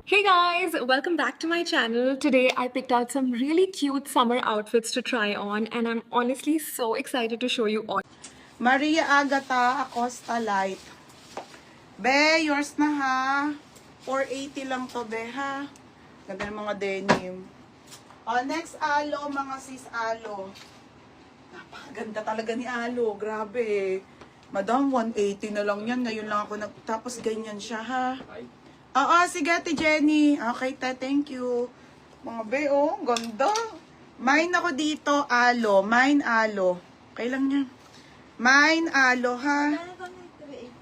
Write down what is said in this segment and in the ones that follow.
Hey guys, welcome back to my channel. Today I picked out some really cute summer outfits to try on and I'm honestly so excited to show you all. Maria Agata Acosta Light. Be, yours na ha. 480 lang to, be ha. Ganda ng mga denim. Next alo, mga sis alo. Napakaganda talaga ni alo. Grabe. Madam, 180 na lang yan. Ngayon lang ako tapos ganyan siya ha. Oo, sige Ate Jenny. Okay, thank you. Mga be, ganda. Mine ako dito, alo. Mine alo. Okay lang yan. Mine alo ha.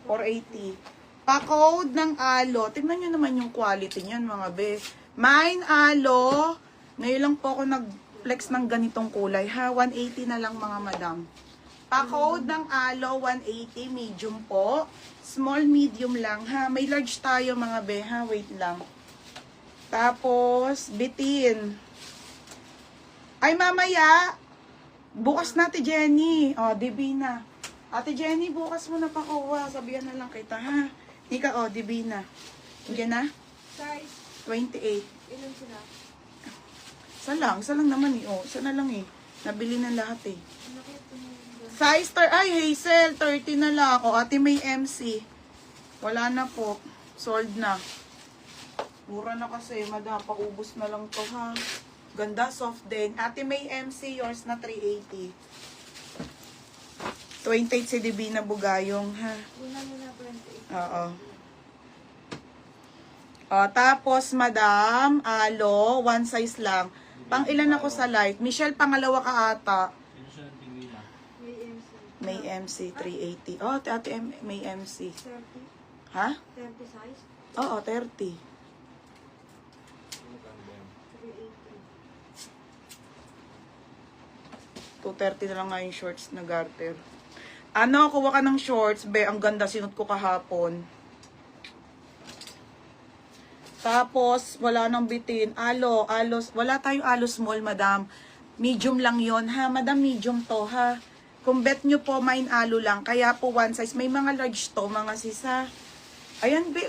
480. Pa-code ng alo. Tingnan nyo naman yung quality niyan mga be. Mine alo. Ngayon lang po ako nag-flex ng ganitong kulay ha. 180 na lang mga madam. Pa-code ng alo 180 medium po. Small medium lang ha. May large tayo mga be ha. Wait lang. Tapos bitin. Ay mamaya. Bukas na Ate Jenny. Divina. Ate Jenny, bukas mo na pakuha. Sabihan na lang kita ha. Ika, Divina. Hindi na? Size, 28. ilan sila? Isa lang naman eh. Isa na lang eh. Nabili na lahat eh. Ano kaya ito yung Size, Hazel, 30 na lang. Ate May MC. Wala na po. Sold na. Mura na kasi. Paubos na lang to ha. Ganda, soft din. Ate May MC, yours na 380. 28 si Divina Bugayong ha. Una nila 28. Oo. Tapos, madam, alo, one size lang. Pang ilan ako sa light? Michelle, pangalawa ka ata. May MC. May MC, 380. Ate May MC. 30. Ha? 30 size. Oo, 30. 380. 230 na lang nga yung shorts na garter. Kuha ka ng shorts, be, ang ganda, sinot ko kahapon. Tapos, wala nang bitin. Wala tayong alo small, madam. Medium lang yon ha. Madam, medium to, ha. Kung bet nyo po, mine alo lang. Kaya po, one size. May mga large to, mga sisa. Ayan, be,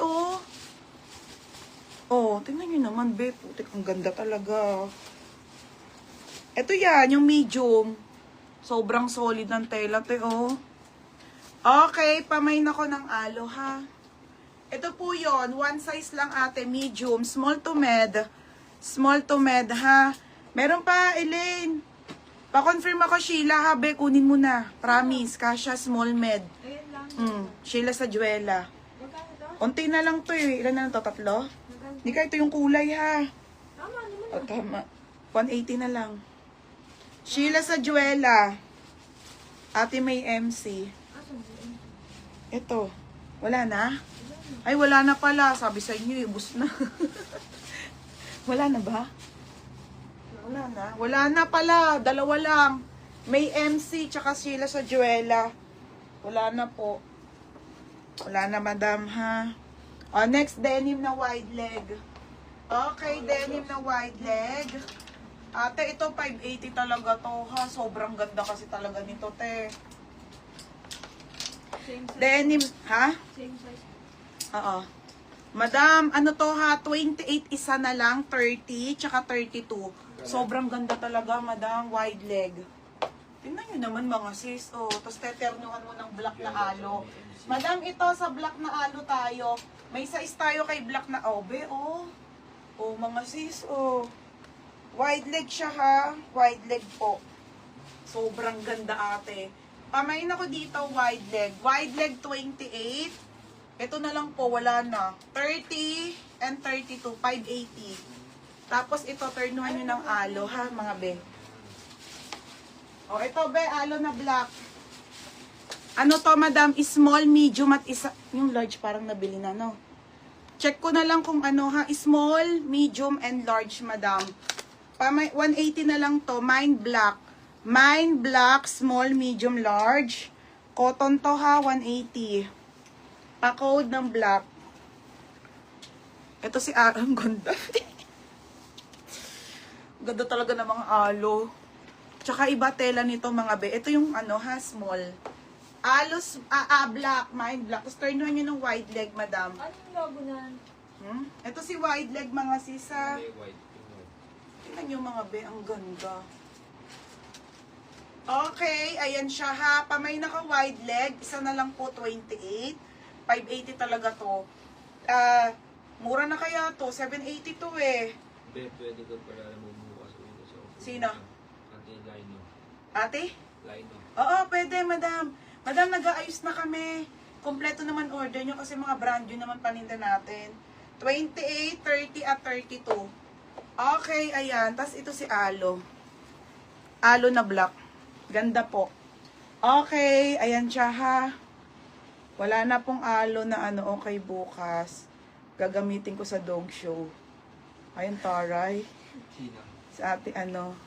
tingnan nyo naman, be. Putik, ang ganda talaga. Ito yan, yung medium. Sobrang solid ng tela, te, Okay, pamain ako ng alo, ha. Ito po yon, one size lang ate, medium, small to med. Small to med, ha. Meron pa, Elaine. Pa-confirm ako, Sheila, ha, be, kunin mo na. Promise, kasha, small med. Ayan lang. Sheila sa Juela. Magkano to? Unti na lang to, eh. Ilan na lang to, 3? Magkano? Hindi ka, ito yung kulay, ha. Tama naman. Tama. 180 na lang. Sheila sa Juela. Ate May MC. Asan ba yun? Ito. Wala na? Ay, wala na pala. Sabi sa inyo, ubus na. Wala na ba? Wala na. Wala na pala. Dalawa lang. May MC, tsaka Sheila sa Juela. Wala na po. Wala na, madam, ha? Next, denim na wide leg. Okay, denim na wide leg. Ate, ito 580 talaga to, ha? Sobrang ganda kasi talaga nito, te. Same size. Denim, ha? Same size. Oo. Madam, ano to ha? 28 isa na lang, 30, tsaka 32. Sobrang ganda talaga, madam. Wide leg. Tingnan nyo naman mga sis. Tapos teternuhan mo ng black na alo. Madam, ito sa black na alo tayo. May size tayo kay black na obe, mga sis, Wide leg siya ha. Wide leg po. Sobrang ganda ate. Pamain ako dito, wide leg. Wide leg 28. Ito na lang po, wala na. 30 and 32, 580. Tapos ito, turnuhan nyo ng alo, ha, mga be. Ito, be, alo na black. Ano to, madam? Small, medium, at isa. Yung large parang nabili na, no? Check ko na lang kung ano, ha. Small, medium, and large, madam. 180 na lang to. Mine black. Mine black, small, medium, large. Cotton to, ha, 180. Pa-code ng black. Ito si Aram, ganda. Ganda talaga ng mga alo. Tsaka iba tela nito mga be. Ito yung small. Alos, black, mine black. Tapos turn nyo ng wide leg, madam. Anong logo na? Ito si wide leg mga sisa. May white. Yung white. Tingnan nyo mga be, ang ganda. Okay, ayan siya ha. Pamay naka wide leg, isa na lang po 28. 580 talaga to. Mura na kaya to, 780 to eh. Be, pwede ko pala bumubukas ulit sa office. Sino? Ate Lino. Ate? Lino. Oo, pwede madam. Madam, nag-aayos na kami. Kompleto naman order nyo kasi mga brand new naman paninda natin. 28, 30 at 32. Okay, ayan. Tapos ito si Alo. Alo na black. Ganda po. Okay, ayan siya ha. Wala na pong alo na ano, okay bukas. Gagamitin ko sa dog show. Ayun, taray. Sino? Sa ate ano.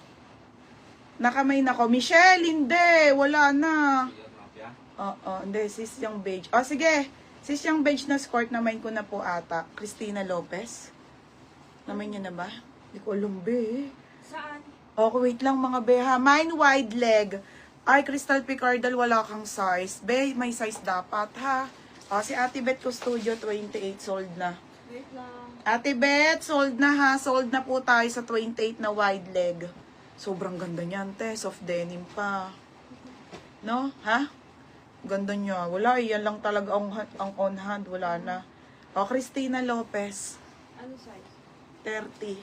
Nakamay na ko. Michelle, hindi. Wala na. Kuya Mafia? Oo, hindi. Sis yung beige. O, sige. Sis yung beige na skirt, namain ko na po ata. Christina Lopez. Namain niya na ba? Hindi ko alam, be. Saan? Okay, wait lang mga beha. Mine wide leg. Ay, Crystal Picardal, wala kang size. Be, may size dapat, ha? O, si Ate Bet Custodio, 28, sold na. Wait lang. Ate Bet, sold na ha. Sold na po tayo sa 28 na wide leg. Sobrang ganda niyan, te. Soft denim pa. No? Ha? Ganda niya. Wala, yan lang talaga ang on hand. Wala na. O, Christina Lopez, Ano size? 30.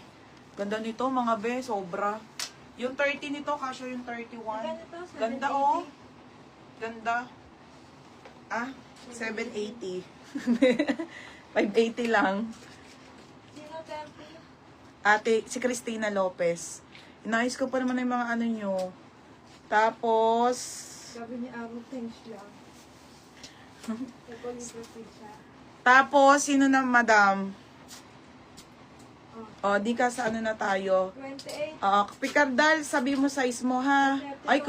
Ganda nito, mga be. Sobra. Yung 30 nito, kasya yung 31. Magkano to? Ganda, 780? oh. Ganda. Ah, 780. 580 lang. Sino tempo? Ate, si Christina Lopez. Inayos ko pa naman yung mga ano nyo. Tapos, Sabi ni Amo, thanks lang. Nagpag-proceed siya. tapos, sino na madam? O, di ka sa ano na tayo. 28. Picardal, sabi mo size mo ha. Ay,